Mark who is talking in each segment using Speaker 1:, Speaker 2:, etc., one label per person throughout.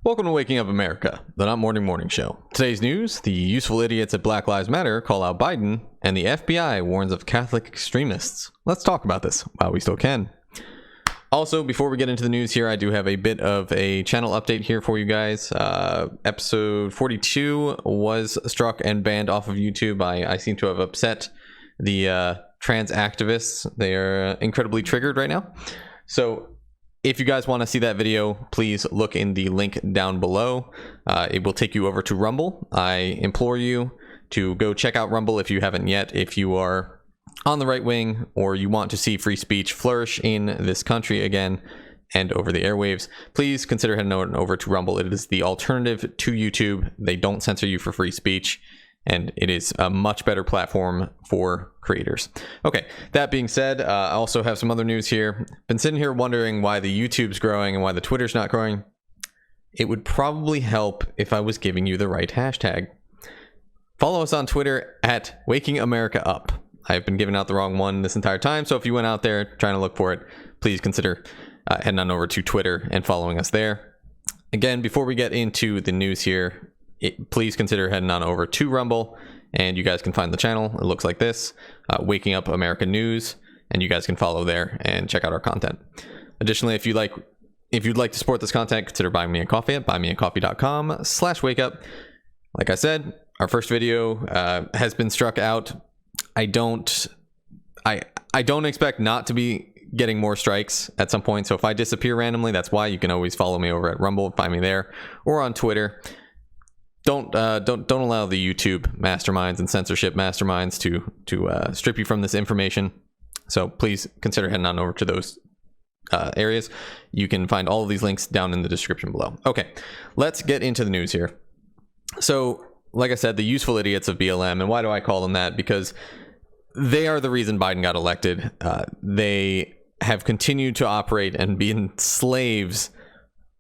Speaker 1: Welcome to Waking Up America, the Not Morning Show. Today's news: the useful idiots at Black Lives Matter call out Biden, and the FBI warns of Catholic extremists. Let's talk about this while we still can. Also, before we get into the news here, I do have a bit of a channel update here for you guys. Episode 42 was struck and banned off of YouTube. I seem to have upset the trans activists. They are incredibly triggered right now. So if you guys want to see that video, please look in the link down below. It will take you over to Rumble. I implore you to go check out Rumble if you haven't yet. If you are on the right wing or you want to see free speech flourish in this country again and over the airwaves, please consider heading over to Rumble. It is the alternative to YouTube. They don't censor you for free speech, and it is a much better platform for creators. Okay, that being said, I also have some other news here. Been sitting here wondering why the YouTube's growing and why the Twitter's not growing. It would probably help if I was giving you the right hashtag. Follow us on Twitter at Waking America Up. I've been giving out the wrong one this entire time, so if you went out there trying to look for it, please consider heading on over to Twitter and following us there. Again, before we get into the news here, please consider heading on over to Rumble, and you guys can find the channel. It looks like this, Waking Up America News, and you guys can follow there and check out our content. Additionally, if you'd like to support this content, consider buying me a coffee at buymeacoffee.com/wakeup. Like I said, our first video has been struck out. I don't expect not to be getting more strikes at some point. So if I disappear randomly, that's why. You can always follow me over at Rumble, find me there, or on Twitter. Don't allow the YouTube masterminds and censorship masterminds to strip you from this information. So please consider heading on over to those areas. You can find all of these links down in the description below. Okay, let's get into the news here. So, like I said, the useful idiots of BLM, and why do I call them that? Because they are the reason Biden got elected. They have continued to operate and be slaves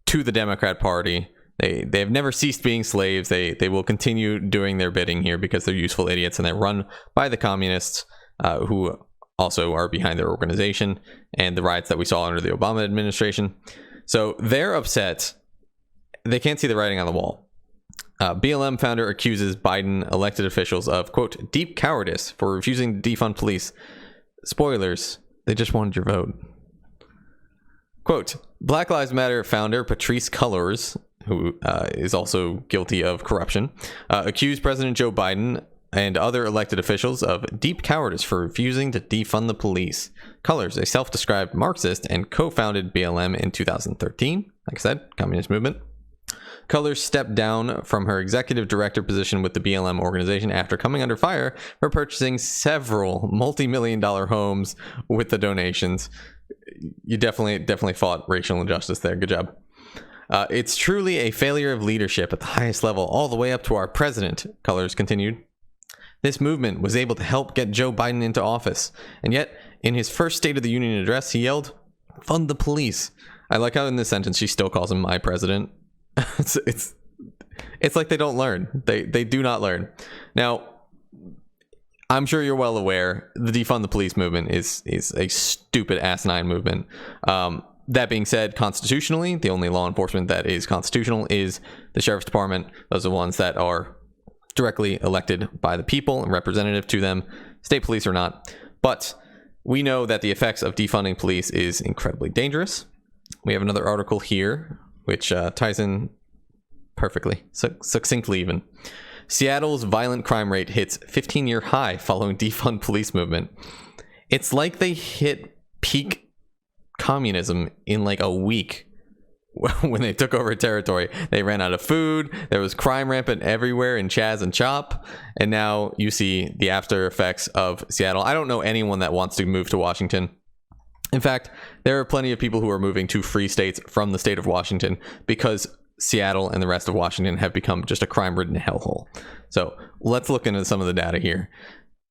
Speaker 1: to the Democrat Party. They have never ceased being slaves. They will continue doing their bidding here because they're useful idiots, and they're run by the communists who also are behind their organization and the riots that we saw under the Obama administration. So they're upset. They can't see the writing on the wall. BLM founder accuses Biden elected officials of, quote, deep cowardice for refusing to defund police. Spoilers, they just wanted your vote. Quote, Black Lives Matter founder Patrisse Cullors, who is also guilty of corruption, accused President Joe Biden and other elected officials of deep cowardice for refusing to defund the police. Cullors, a self-described Marxist and co-founded BLM in 2013, like I said, communist movement. Cullors stepped down from her executive director position with the BLM organization after coming under fire for purchasing several multi-million-dollar homes with the donations. You definitely fought racial injustice there. Good job. It's truly a failure of leadership at the highest level, all the way up to our president, Cullors continued. This movement was able to help get Joe Biden into office, and yet, in his first State of the Union address, he yelled, "Fund the police." I like how in this sentence she still calls him my president. It's like they don't learn. They do not learn. Now, I'm sure you're well aware the defund the police movement is a stupid asinine movement. That being said, constitutionally, the only law enforcement that is constitutional is the sheriff's department. Those are the ones that are directly elected by the people and representative to them, state police or not. But we know that the effects of defunding police is incredibly dangerous. We have another article here which ties in perfectly, succinctly even. Seattle's violent crime rate hits 15-year high following defund police movement. It's like they hit peak communism in like a week when they took over territory. They ran out of food. There was crime rampant everywhere in Chaz and Chop. And now you see the after effects of Seattle. I don't know anyone that wants to move to Washington. In fact, there are plenty of people who are moving to free states from the state of Washington because Seattle and the rest of Washington have become just a crime-ridden hellhole. So let's look into some of the data here.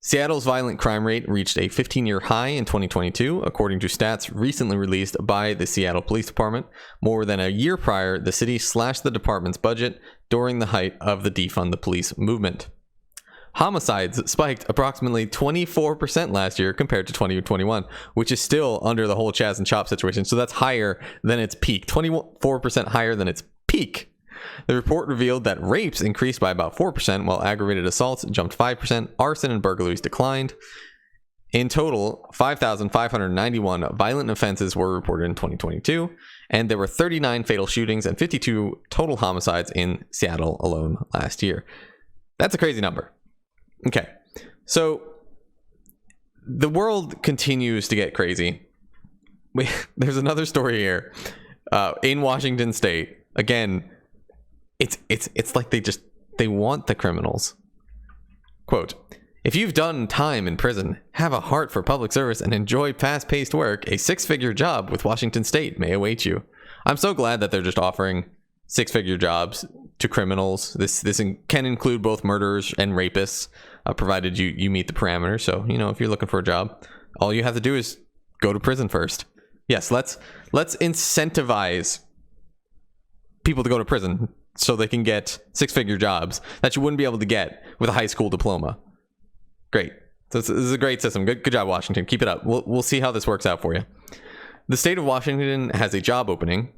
Speaker 1: Seattle's violent crime rate reached a 15-year high in 2022, according to stats recently released by the Seattle Police Department. More than a year prior, the city slashed the department's budget during the height of the defund the police movement. Homicides spiked approximately 24% last year compared to 2021, which is still under the whole Chaz and Chop situation. So that's higher than its peak, 24% higher than its peak. The report revealed that rapes increased by about 4%, while aggravated assaults jumped 5%, arson and burglaries declined. In total, 5,591 violent offenses were reported in 2022, and there were 39 fatal shootings and 52 total homicides in Seattle alone last year. That's a crazy number. Okay, so the world continues to get crazy. There's another story here in Washington State. Again, it's like they want the criminals. Quote, "If you've done time in prison, have a heart for public service, and enjoy fast-paced work, a six-figure job with Washington State may await you." I'm so glad that they're just offering six-figure jobs to criminals. This can include both murderers and rapists, provided you meet the parameters. So, if you're looking for a job, all you have to do is go to prison first. Yes, let's incentivize people to go to prison so they can get six-figure jobs that you wouldn't be able to get with a high school diploma. Great. So this is a great system. Good job, Washington. Keep it up. We'll see how this works out for you. The state of Washington has a job opening,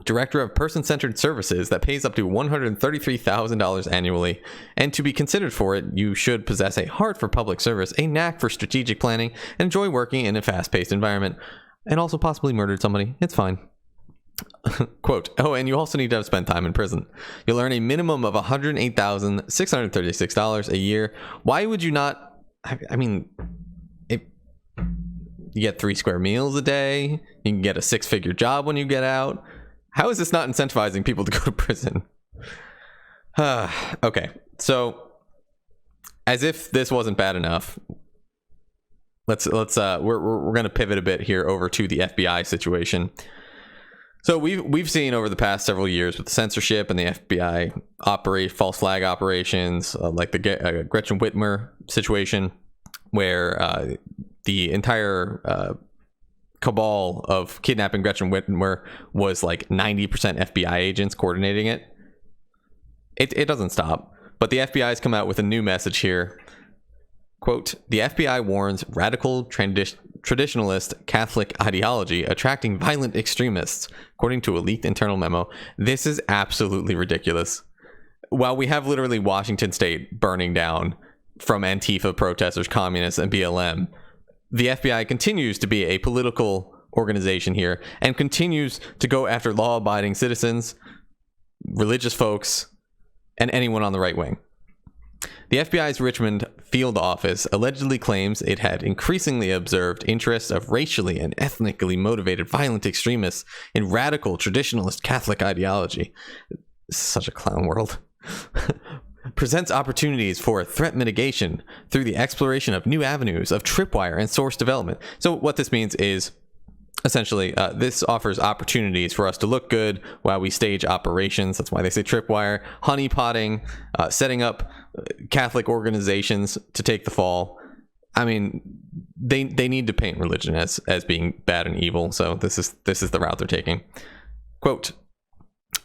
Speaker 1: Director of Person-Centered Services, that pays up to $133,000 annually. And to be considered for it, you should possess a heart for public service, a knack for strategic planning, and enjoy working in a fast-paced environment, and also possibly murdered somebody. It's fine. Quote, "Oh, and you also need to have spent time in prison. You'll earn a minimum of $108,636 a year. Why would you not? I mean, you get 3 square meals a day. You can get a six-figure job when you get out. How is this not incentivizing people to go to prison?" Okay, so as if this wasn't bad enough, we're gonna pivot a bit here over to the FBI situation. So we've seen over the past several years with the censorship and the FBI operate false flag operations, like the Gretchen Whitmer situation, where the entire cabal of kidnapping Gretchen Whitmer was like 90% FBI agents coordinating it. It doesn't stop, but the FBI has come out with a new message here. Quote, "The FBI warns radical traditionalist Catholic ideology attracting violent extremists," according to a leaked internal memo. This is absolutely ridiculous. While we have literally Washington State burning down from Antifa protesters, communists, and BLM, the FBI continues to be a political organization here and continues to go after law-abiding citizens, religious folks, and anyone on the right wing. The FBI's Richmond field office allegedly claims it had increasingly observed interests of racially and ethnically motivated violent extremists in radical traditionalist Catholic ideology. This is such a clown world. Presents opportunities for threat mitigation through the exploration of new avenues of tripwire and source development. So what this means is, essentially, this offers opportunities for us to look good while we stage operations. That's why they say tripwire, honeypotting, setting up Catholic organizations to take the fall. I mean, they need to paint religion as being bad and evil. So this is the route they're taking. Quote,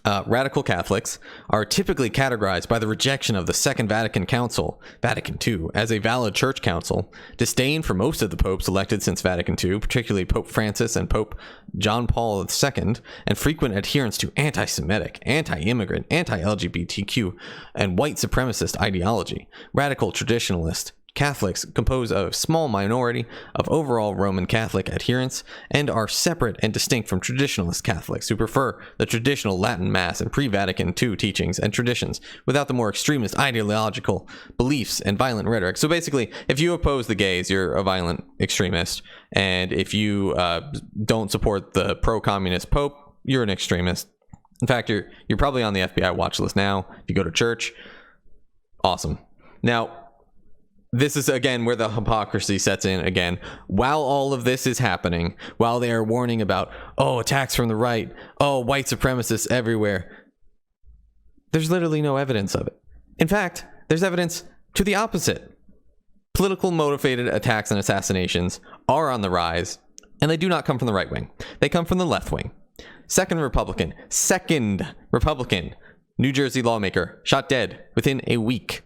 Speaker 1: "Radical Catholics are typically categorized by the rejection of the Second Vatican Council, Vatican II, as a valid church council, disdain for most of the popes elected since Vatican II, particularly Pope Francis and Pope John Paul II, and frequent adherence to anti-Semitic, anti-immigrant, anti-LGBTQ, and white supremacist ideology. Radical traditionalist Catholics compose a small minority of overall Roman Catholic adherents and are separate and distinct from traditionalist Catholics who prefer the traditional Latin Mass and pre-Vatican II teachings and traditions without the more extremist ideological beliefs and violent rhetoric." So basically, if you oppose the gays, you're a violent extremist, and if you don't support the pro-communist Pope, you're an extremist. In fact, you're probably on the FBI watch list now. If you go to church, awesome. Now, this is, again, where the hypocrisy sets in again. While all of this is happening, while they are warning about, attacks from the right, white supremacists everywhere, there's literally no evidence of it. In fact, there's evidence to the opposite. Political motivated attacks and assassinations are on the rise, and they do not come from the right wing. They come from the left wing. Second Republican, New Jersey lawmaker shot dead within a week.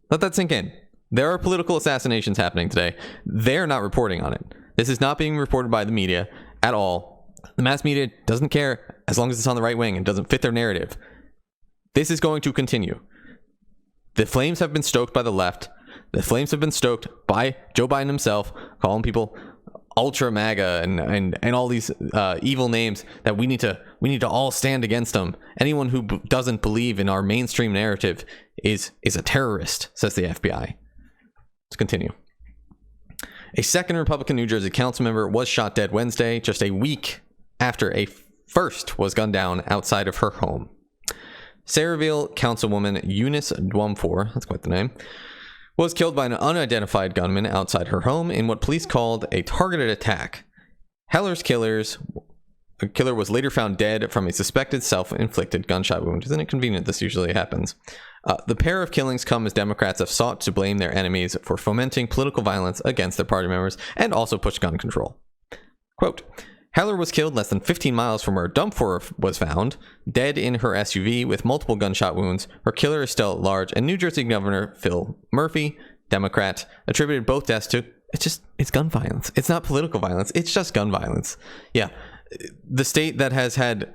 Speaker 1: Let that sink in. There are political assassinations happening today. They're not reporting on it. This is not being reported by the media at all. The mass media doesn't care as long as it's on the right wing and doesn't fit their narrative. This is going to continue. The flames have been stoked by the left. The flames have been stoked by Joe Biden himself, calling people ultra MAGA and all these evil names that we need to all stand against them. Anyone who doesn't believe in our mainstream narrative is a terrorist, says the FBI. Let's continue. A second Republican New Jersey council member was shot dead Wednesday, just a week after a first was gunned down outside of her home. Saraville Councilwoman Eunice Dwumfor, that's quite the name, was killed by an unidentified gunman outside her home in what police called a targeted attack. Heller's killer was later found dead from a suspected self-inflicted gunshot wound. Isn't it convenient this usually happens? The pair of killings come as Democrats have sought to blame their enemies for fomenting political violence against their party members and also push gun control. Quote, Heller was killed less than 15 miles from where Dwumfor was found, dead in her SUV with multiple gunshot wounds. Her killer is still at large, and New Jersey Governor Phil Murphy, Democrat, attributed both deaths to it's gun violence. It's not political violence. It's just gun violence. Yeah, the state that has had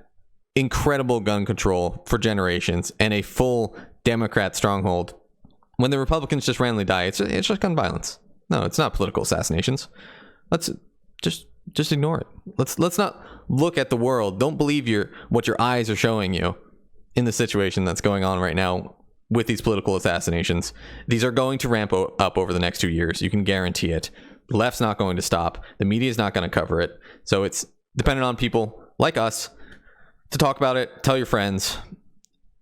Speaker 1: incredible gun control for generations and a full Democrat stronghold. When the Republicans just randomly die, it's just gun violence. No, it's not political assassinations. Let's just ignore it. Let's not look at the world. Don't believe what your eyes are showing you in the situation that's going on right now with these political assassinations. These are going to ramp up over the next 2 years. You can guarantee it. The left's not going to stop. The media is not going to cover it. So it's dependent on people like us to talk about it, tell your friends,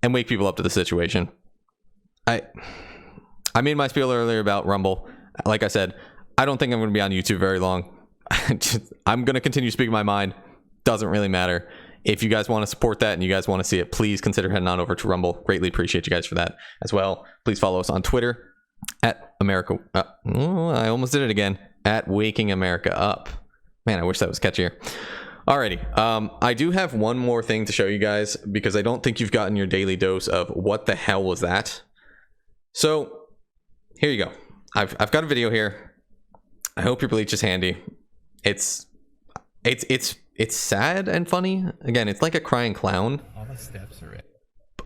Speaker 1: and wake people up to the situation. I made my spiel earlier about Rumble. Like I said, I don't think I'm going to be on YouTube very long. I'm going to continue speaking my mind. Doesn't really matter. If you guys want to support that and you guys want to see it, please consider heading on over to Rumble. Greatly appreciate you guys for that as well. Please follow us on Twitter at America. I almost did it again. At Waking America Up. Man, I wish that was catchier. Alrighty. I do have one more thing to show you guys because I don't think you've gotten your daily dose of what the hell was that. So here you go. I've got a video here. I hope your bleach is handy. It's sad and funny. Again, it's like a crying clown.
Speaker 2: All the steps are it.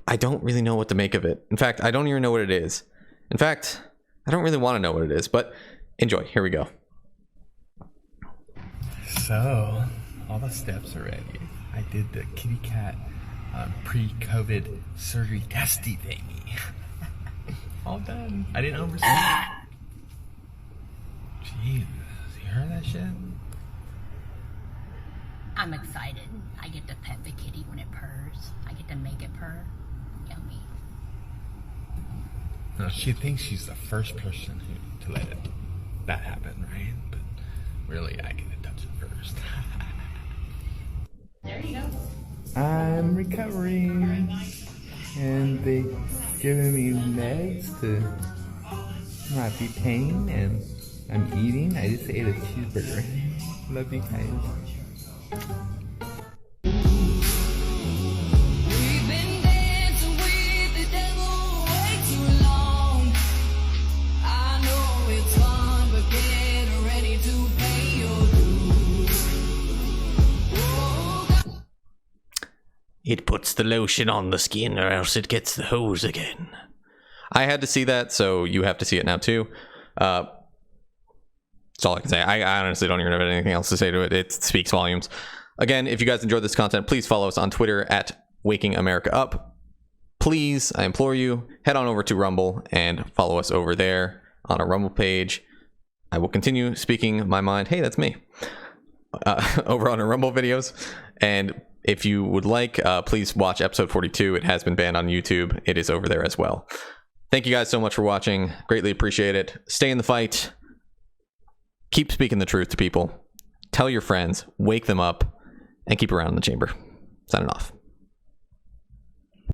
Speaker 1: I don't really know what to make of it. In fact, I don't even know what it is. In fact, I don't really want to know what it is, but enjoy. Here we go.
Speaker 2: So, all the steps are ready. I did the kitty cat pre-COVID surgery testy thingy. All done. I didn't oversleep. Jesus, you heard that shit?
Speaker 3: I'm excited. I get to pet the kitty when it purrs. I get to make it purr. Yummy.
Speaker 2: No, she thinks she's the first person to let that happen, right? But really, I get to touch it first.
Speaker 3: There you go.
Speaker 2: I'm recovering, and they giving me meds to not be pain, and I'm eating. I just ate a cheeseburger. Love you guys.
Speaker 1: It puts the lotion on the skin or else it gets the hose again. I had to see that, so you have to see it now too. That's all I can say. I honestly don't even have anything else to say to it. It speaks volumes. Again, if you guys enjoyed this content, please follow us on Twitter at Waking America Up. Please, I implore you, head on over to Rumble and follow us over there on our Rumble page. I will continue speaking my mind. Hey, that's me. Over on our Rumble videos. And if you would like, please watch episode 42. It has been banned on YouTube. It is over there as well. Thank you guys so much for watching. Greatly appreciate it. Stay in the fight. Keep speaking the truth to people. Tell your friends. Wake them up. And keep around in the chamber. Signing off.